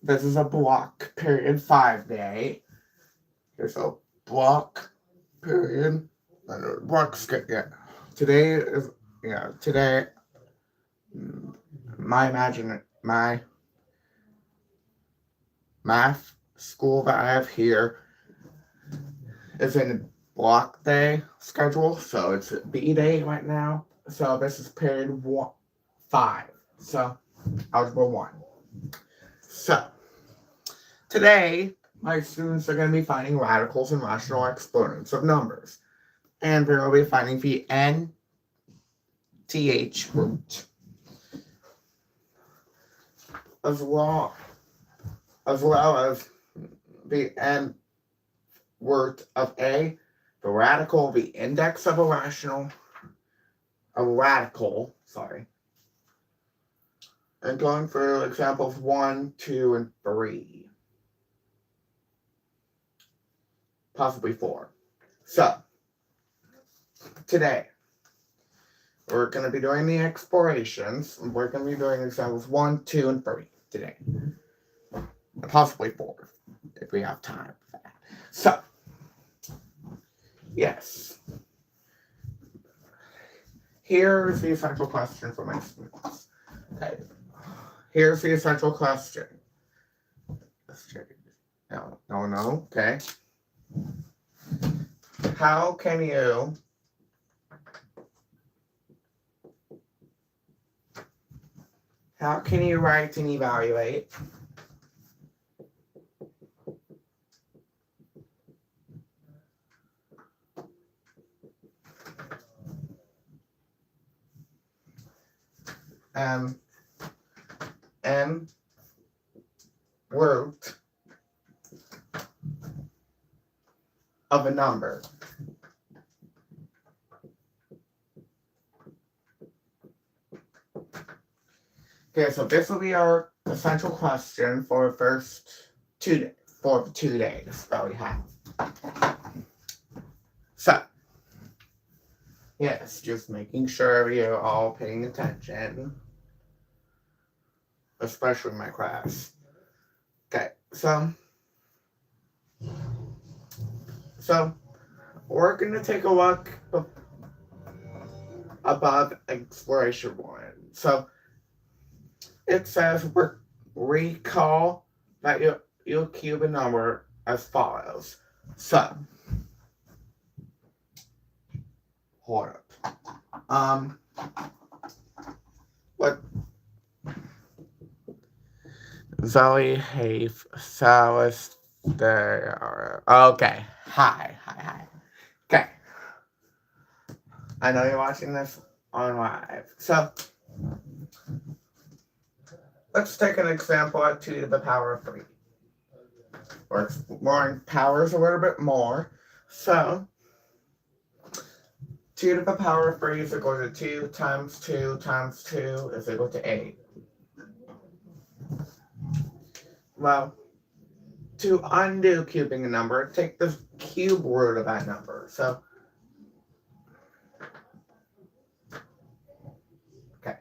this is a block period 5 day. Here's a block period. Block skip. Yeah. Today is today. My math school that I have here is in block day schedule, so it's B day right now. So this is period 5. So algebra 1. So today my students are going to be finding radicals and rational exponents of numbers, and we're going to be finding the nth root, as well as the n root of a, the radical of the index of a radical, and going through examples 1, 2, and 3, possibly 4. So today we're going to be doing the explorations. We're going to be doing examples 1, 2, and 3 today, possibly 4 if we have time for that. So yes, here's the essential question for my students. Okay, here's the essential question. Let's check it. No. Okay. How can you write and evaluate n root of a number? Okay, so this will be our essential question for the first 2 days, for the 2 days that we have. So, yes, just making sure you're all paying attention, especially my class. Okay, so we're going to take a look above exploration 1. So it says recall that you'll cube a number as follows. So hold up. What Zoe Hafe Salis there. Okay. Hi. Okay. I know you're watching this on live. So let's take an example at 2 to the power of 3. We're exploring powers a little bit more. So 2 to the power of 3 is equal to 2 times 2 times 2 is equal to 8. Well, to undo cubing a number, take the cube root of that number. So, okay.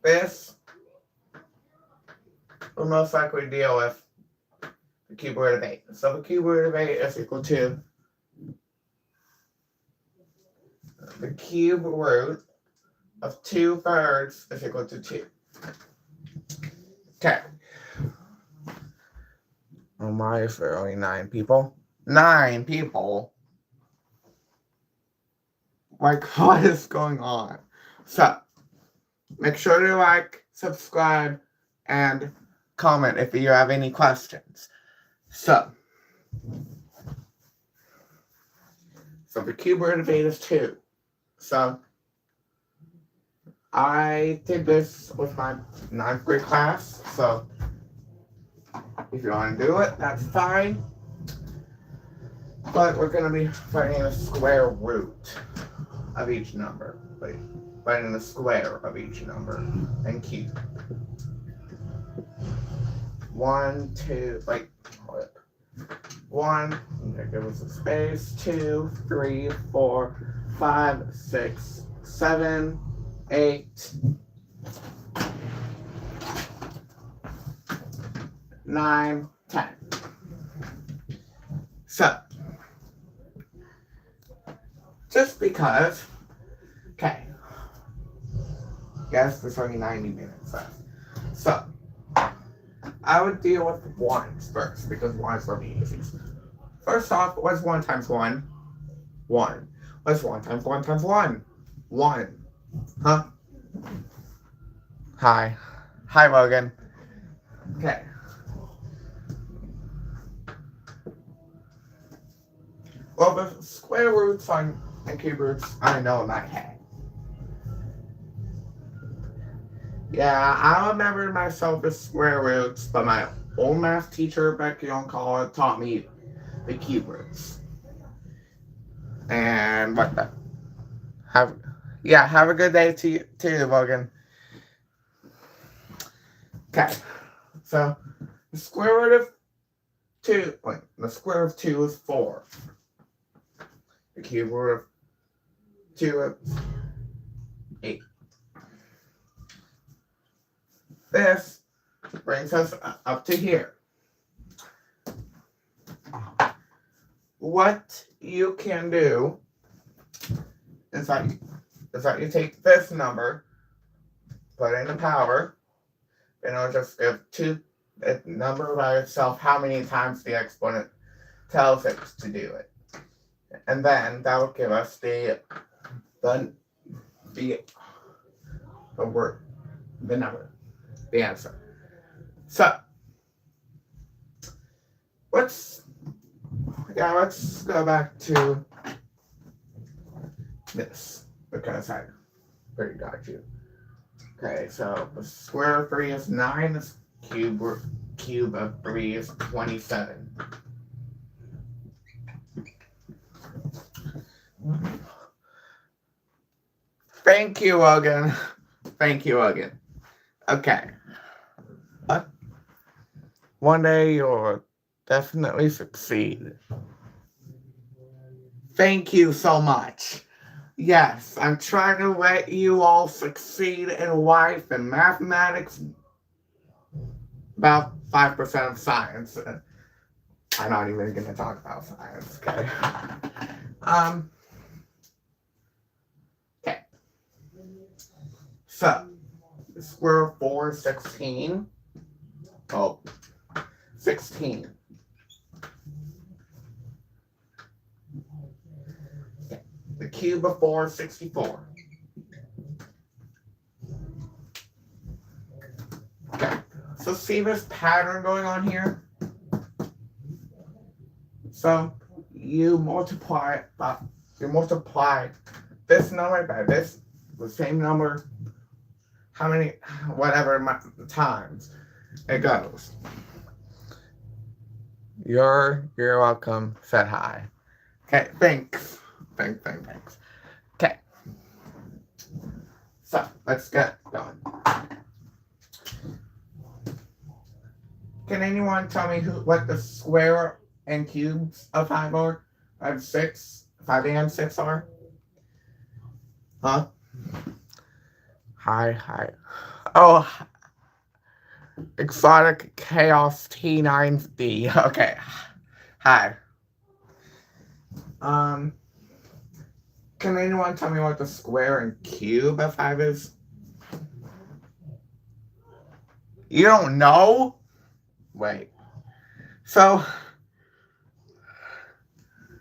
This will most likely deal with the cube root of 8. So the cube root of 8 is equal to the cube root of 2/3 is equal to 2. Okay. Oh my, for only 9 people. 9 people? Like, what is going on? So, make sure to like, subscribe, and comment if you have any questions. So the cube root of 8 is 2. So I did this with my 9th grade class, so if you want to do it, that's fine. But we're going to be finding the square root of each number. Finding the square of each number and cube. 1, 2, hold it. 1, give us a space, 2, 3, 4, 5, 6, 7, 8, 9, 10. So, just because, okay, yes, there's only 90 minutes left. So, I would deal with ones first, because ones are the easiest. First off, what's 1 times 1? 1. What's 1 times 1 times 1? 1. Huh? Hi. Hi, Logan. Okay. Well, the square roots and cube roots, I know in my head. Yeah, I remember myself as square roots, but my old math teacher back in college taught me the cube roots. And what the? Have a good day to you too, Logan. Okay, so the square root of 2, the square of 2 is 4. The cube root of 2 is 8. This brings us up to here. What you can do is that you take this number, put in the power, and it'll just give the number by itself how many times the exponent tells it to do it. And then that will give us the number, the answer. So let's go back to this, because I pretty got you. Okay, so the square of 3 is 9, the cube of 3 is 27. Thank you, Logan. Thank you, Logan. Okay. One day you'll definitely succeed. Thank you so much. Yes, I'm trying to let you all succeed in life and mathematics. About 5% of science. I'm not even going to talk about science, okay? Okay. So, the square of 4 is 16. Oh, 16. Okay. The cube of 4 is 64. Okay. So see this pattern going on here? So you multiply this number by this, the same number, how many, whatever times it goes. You're welcome. Said hi. Okay, thanks. Thanks. Okay. So let's get going. Can anyone tell me what the square and cubes of 5 are? 5 and 6 are? Huh? Hi. Oh, Exotic Chaos T9D. Okay. Hi. Can anyone tell me what the square and cube of 5 is? You don't know? Wait. So,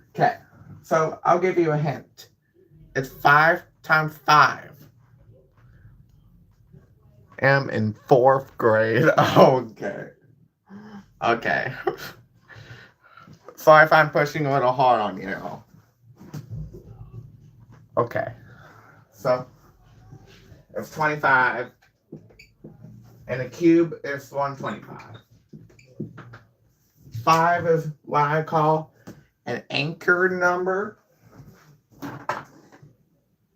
okay. So, I'll give you a hint. It's 5 times 5. I'm in 4th grade. Okay. Sorry if I'm pushing a little hard on you. Okay. So, it's 25. And a cube is 125. 5 is what I call an anchor number.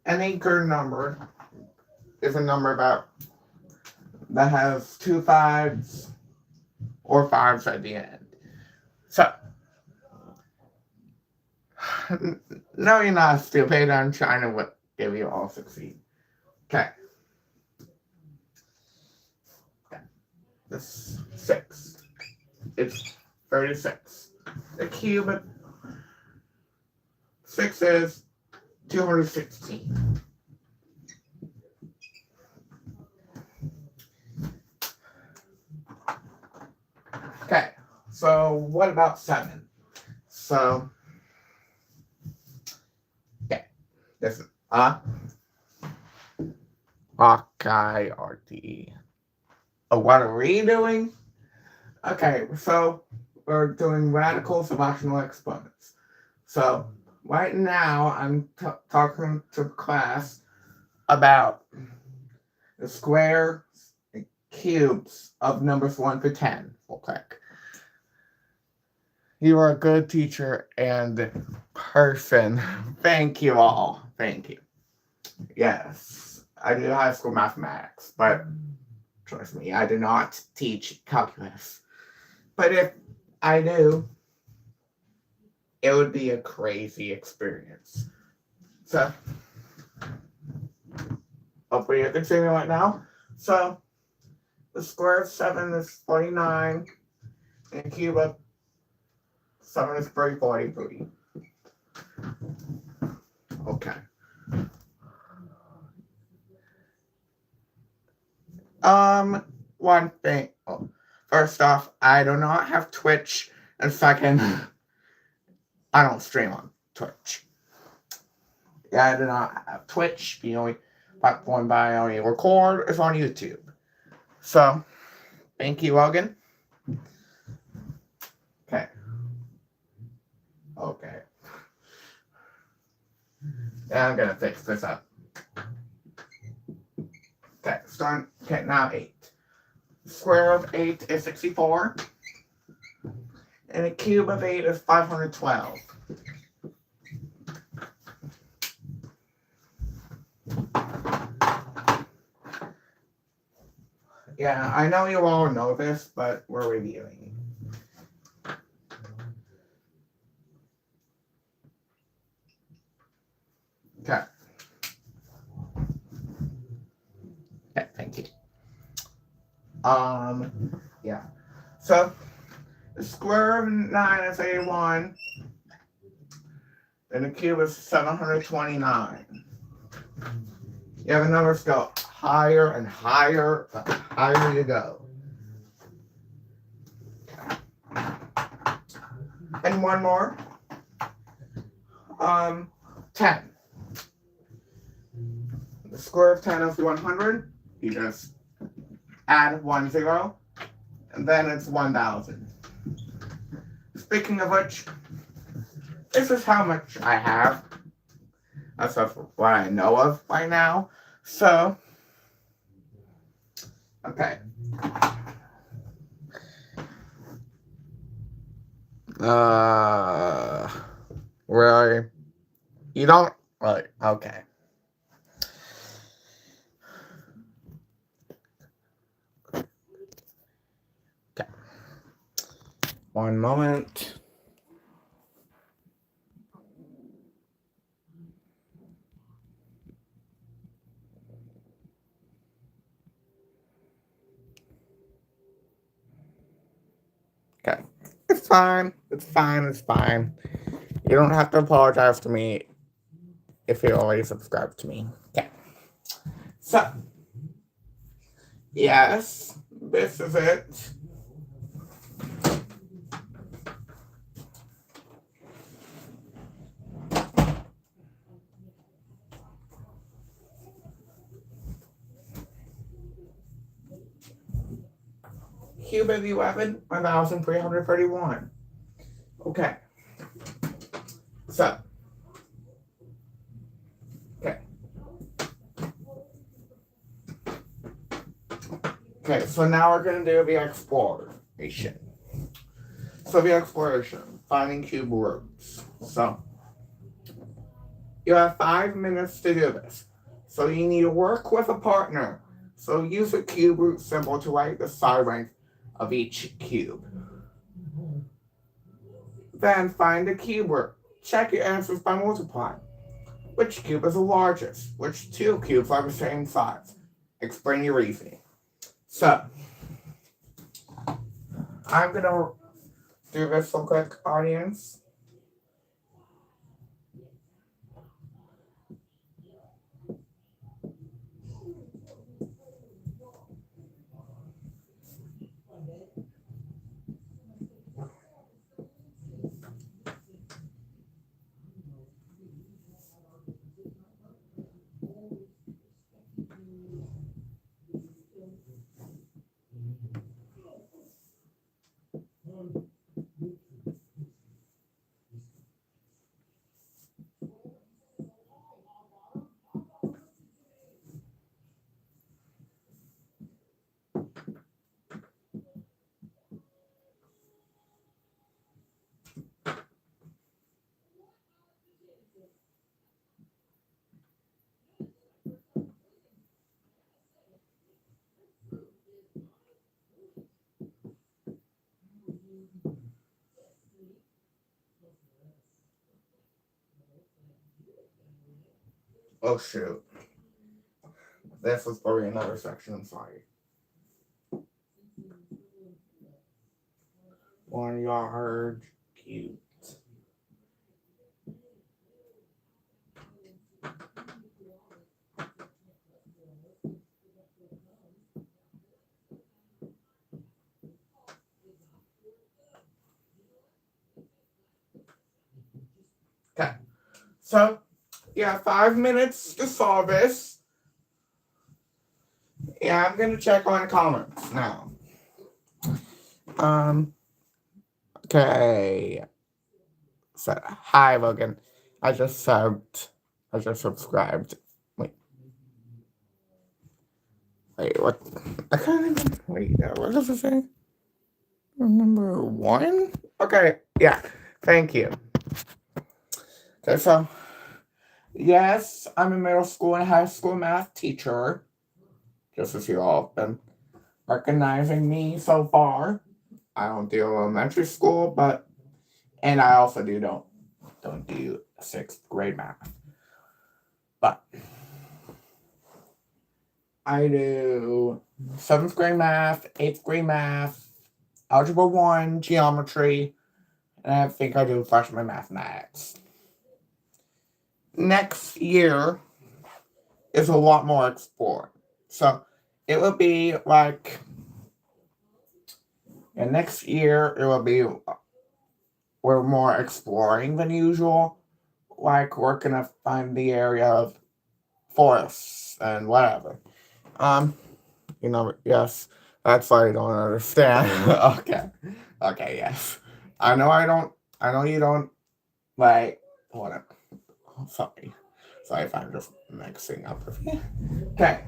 An anchor number is a number that has 2 5s or 5s at the end. So, no, you're not stupid. I'm trying to give you all succeed. Okay. This 6. it's 36. The cube of 6 is 216. Okay, so what about 7? So, okay, this is RT. Oh, what are we doing? Okay, so we're doing radical Sebastian exponents. So right now I'm talking to class about the squares and cubes of numbers 1 to 10. Okay. You are a good teacher and person. Thank you all. Thank you. Yes, I do high school mathematics, but trust me, I do not teach calculus. But if I do, it would be a crazy experience. So, hopefully you can see me right now. So, the square of 7 is 49, and the cube of 7 is 343. Okay. One thing. Oh, first off, I do not have Twitch, and second, I don't stream on Twitch. Yeah, I do not have Twitch. The only platform I only record is on YouTube. So, thank you, Logan. Okay. Okay. Yeah, I'm gonna fix this up. Okay, start. Okay, now 8. The square of 8 is 64. And the cube of 8 is 512. Yeah, I know you all know this, but we're reviewing. Okay. Okay, thank you. Yeah. So, the square of 9 is 81. And the cube is 729. Yeah, the numbers go higher and higher, the higher you go. And one more. 10. The square of 10 is 100. You just add 1 0, and then it's 1,000. Speaking of which, this is how much I have. That's what I know of right now. So, okay. Really? You don't? Really? Okay. Okay. One moment. Okay. It's fine. It's fine. It's fine. You don't have to apologize to me if you already subscribed to me. Okay. So, yes, this is it. Cube of 11, 1,331. Okay. So. Okay. Okay, so now we're going to do the exploration. So the exploration, finding cube roots. So, you have 5 minutes to do this. So you need to work with a partner. So use the cube root symbol to write the side length of each cube. Then find the cube root. Check your answers by multiplying. Which cube is the largest? Which 2 cubes are the same size? Explain your reasoning. So, I'm going to do this real quick, audience. Oh shoot. This was probably another section, I'm sorry. 1 yard cute. Okay. So, yeah, 5 minutes to solve this. Yeah, I'm gonna check on comments now. Okay. So, hi Logan. I just subscribed. Wait, what? I can't even. Wait, what does it say? Number 1? Okay, yeah. Thank you. Okay, so yes, I'm a middle school and high school math teacher. Just as you all have been recognizing me so far. I don't do elementary school, and I also don't do 6th grade math. But I do 7th grade math, 8th grade math, Algebra 1, geometry, and I think I do freshman mathematics. Next year is a lot more exploring. So it will be like, and next year it will be, we're more exploring than usual. Like we're gonna find the area of forests and whatever. Yes, that's why I don't understand. Okay, yes. I know you don't, like, whatever. Sorry if I'm just mixing up with you. Okay.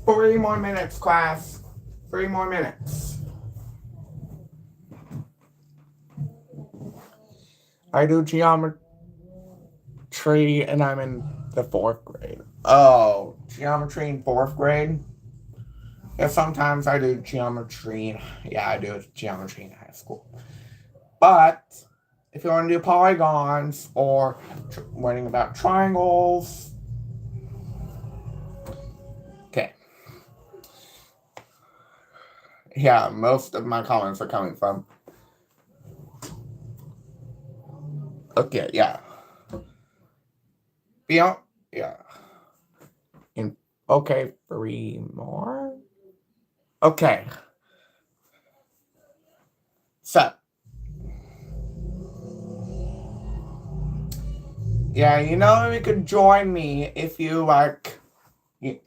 3 more minutes, class. 3 more minutes. I do geometry and I'm in the 4th grade. Oh, geometry in 4th grade? Yeah, sometimes I do geometry. Yeah, I do geometry in high school. But if you want to do polygons or learning about triangles, okay. Yeah, most of my comments are coming from. Okay, yeah. Beyond, yeah. Okay, 3 more. Okay. So, yeah, you could join me if you like. You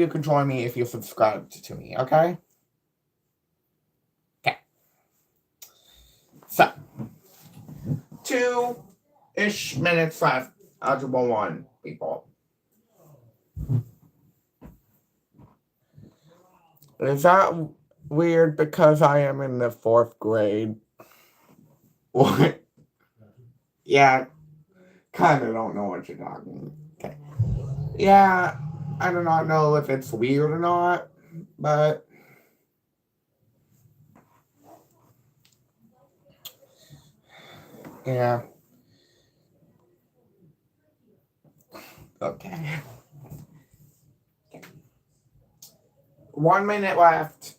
could join me if you subscribe to me, okay? Okay. So, 2-ish minutes left. Algebra 1, people. Is that weird because I am in the 4th grade? What? Yeah, kind of don't know what you're talking. Okay. Yeah, I do not know if it's weird or not, but yeah. Okay. 1 minute left.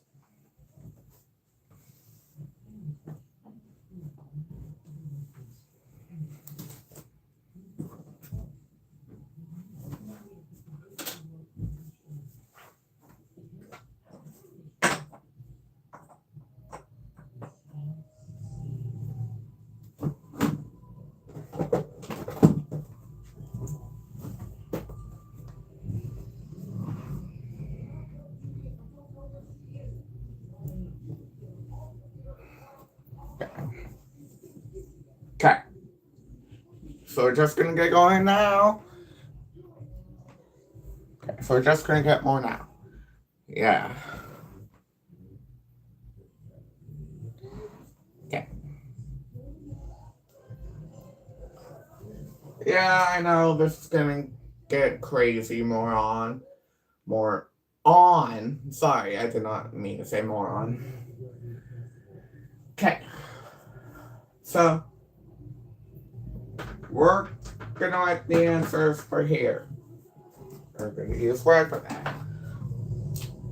so we're just gonna get going now. Okay, so we're just gonna get more now. Yeah. Okay. Yeah, I know this is gonna get crazy. More on. Sorry, I did not mean to say moron. Okay. So we're gonna write the answers for here. We're gonna use Word for that.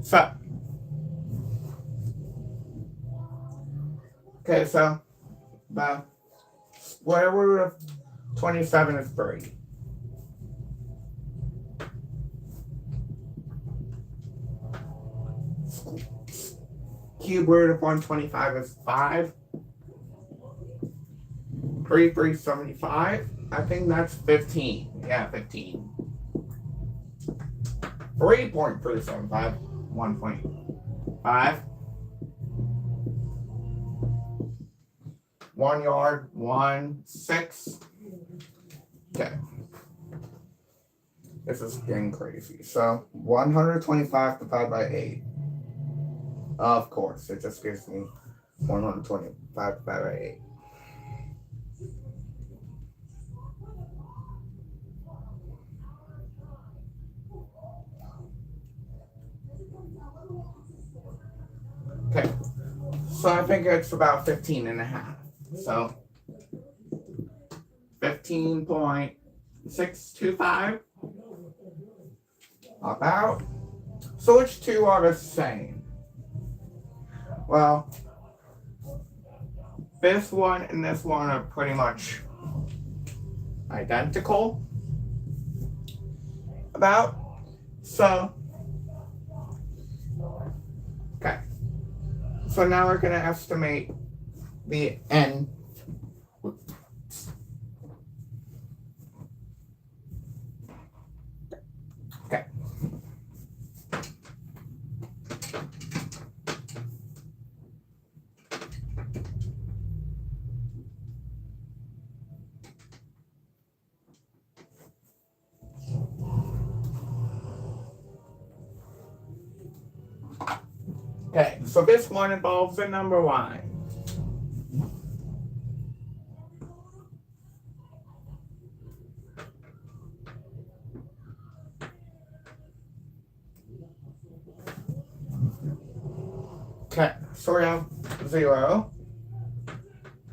So okay, so the square root of 27 is 3. Cube root of 125 is 5. 375. I think that's 15. Yeah, 15. 3.375. 1.5. 1 yard. 1, 6. Okay. This is getting crazy. So 125 divided by 8. Of course, it just gives me 125 divided by 8. Okay, so I think it's about 15 and a half. So 15.625. About. So which two are the same? Well, this one and this one are pretty much identical. About. So, okay. So now we're going to estimate the n. Okay. Okay, so this one involves the number line. Okay, so we have 0.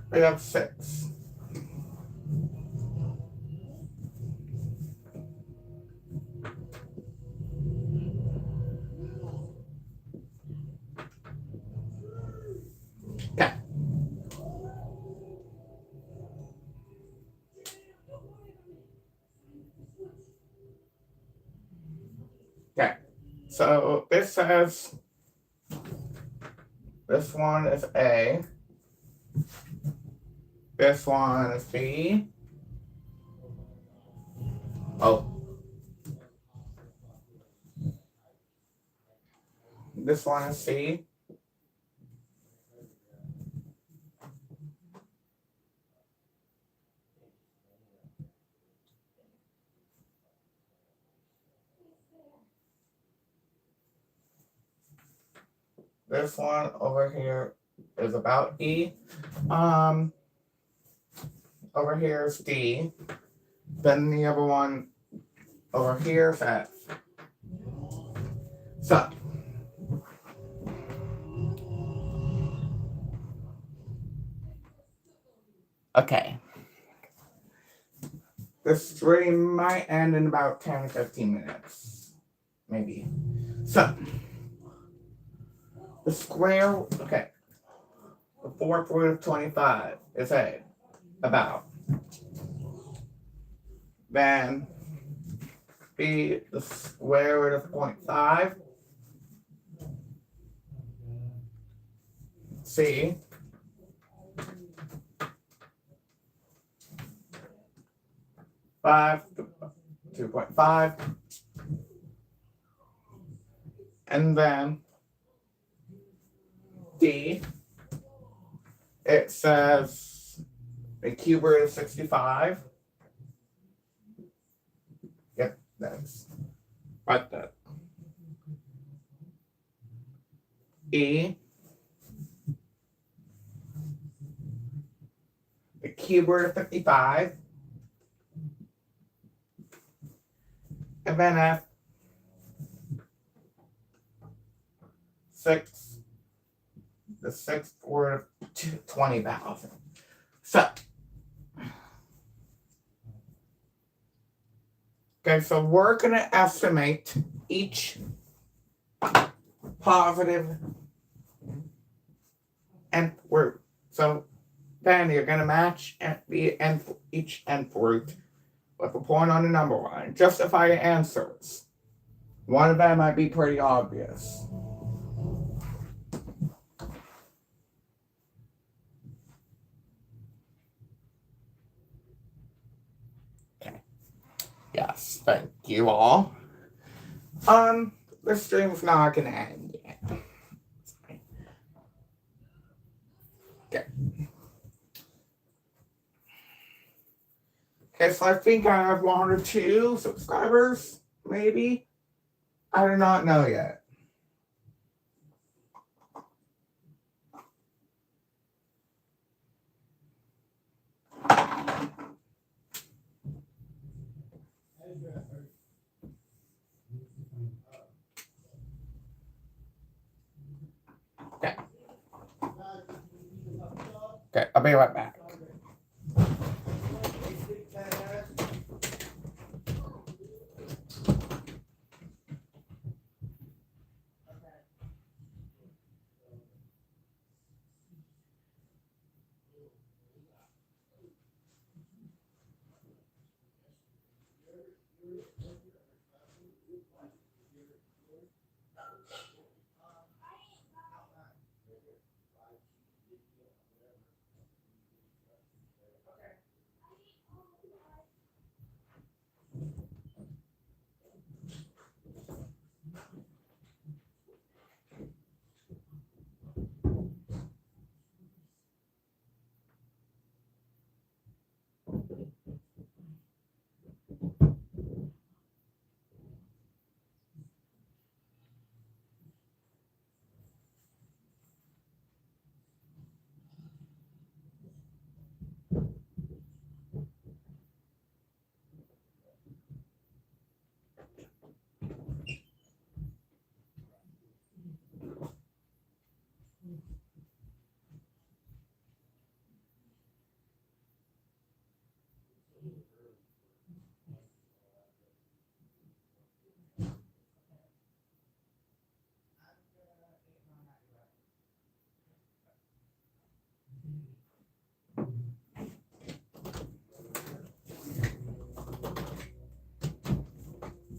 We have 6. Okay. Okay. So this says this one is A. This one is B. Oh. This one is C. This one over here is about E. Over here is D. Then the other one over here is F. So, okay. This stream might end in about 10 to 15 minutes. Maybe. So, the square, okay. The fourth root of 25 is A. About. Then B, the square root of 0.5. C. Five, 2.5. And then D, it says the cube root of 65. That's right there. E, the cube root of 55, and then F, 6, the sixth root of 20,000. So, okay, so we're going to estimate each positive nth root. So then you're going to match each nth root with a point on the number line. Justify your answers. One of them might be pretty obvious. Okay. Yes, thank you all. The stream's not going to end yet. Okay. Okay, so I think I have 102 subscribers, maybe. I do not know yet. Okay. Okay, I'll be right back.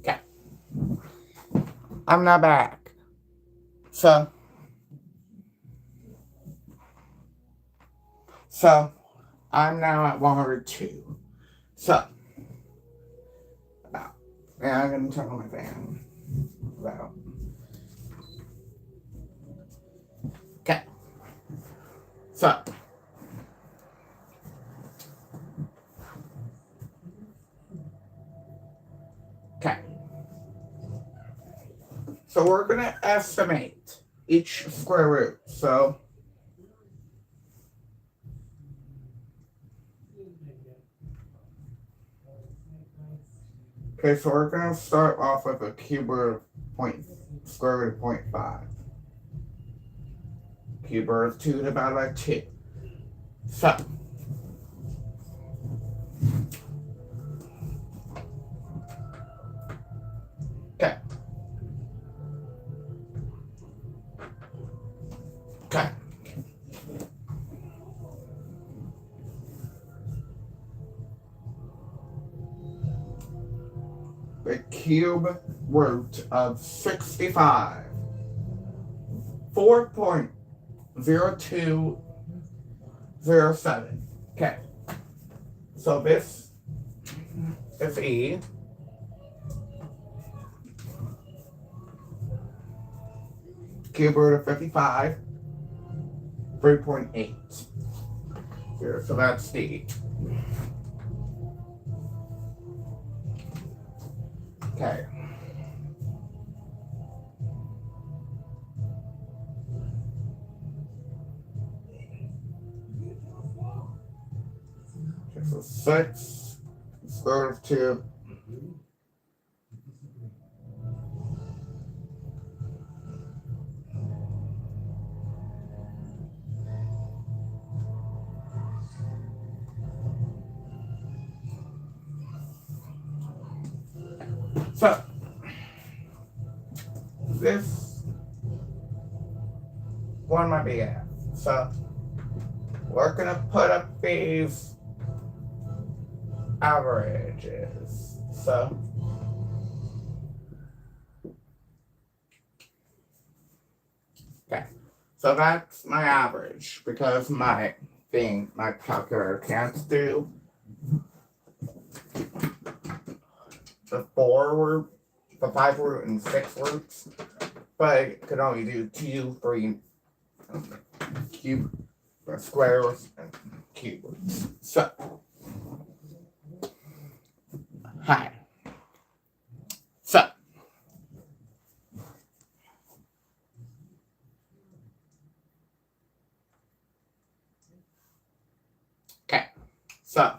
Okay. I'm not back. So I'm now at 102. So, yeah, I'm going to turn on my fan. About. Okay. So, okay. So we're going to estimate each square root. So, okay, so we're going to start off with a cube root of square root of 0.5. Cube root of 2 divided by 2. So, okay. Okay. The cube root of 65. 4.0207. Okay. So this is E. Cube root of 55. 3.8. Here, so that's D. Okay. So 6 square root of 2. So this one might be F. So we're gonna put up these averages. So okay. So that's my average because my calculator can't do the 5 root and 6 roots, but it could only do 2, 3 cube squares and cube roots. So hi. So okay. So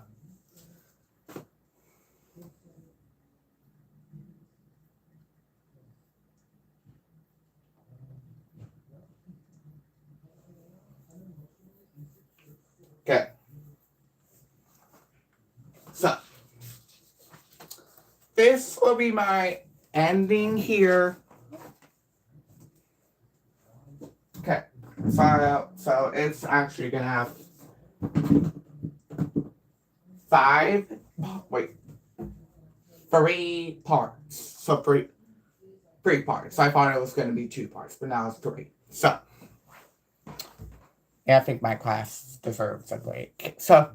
okay. So this will be my ending here. Okay. So it's actually gonna have 3 parts. So three parts. I thought it was gonna be 2 parts, but now it's 3. So yeah, I think my class deserves a break. So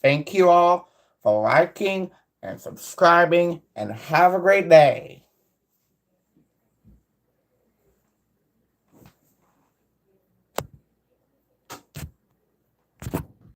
thank you all for liking and subscribing, and have a great day.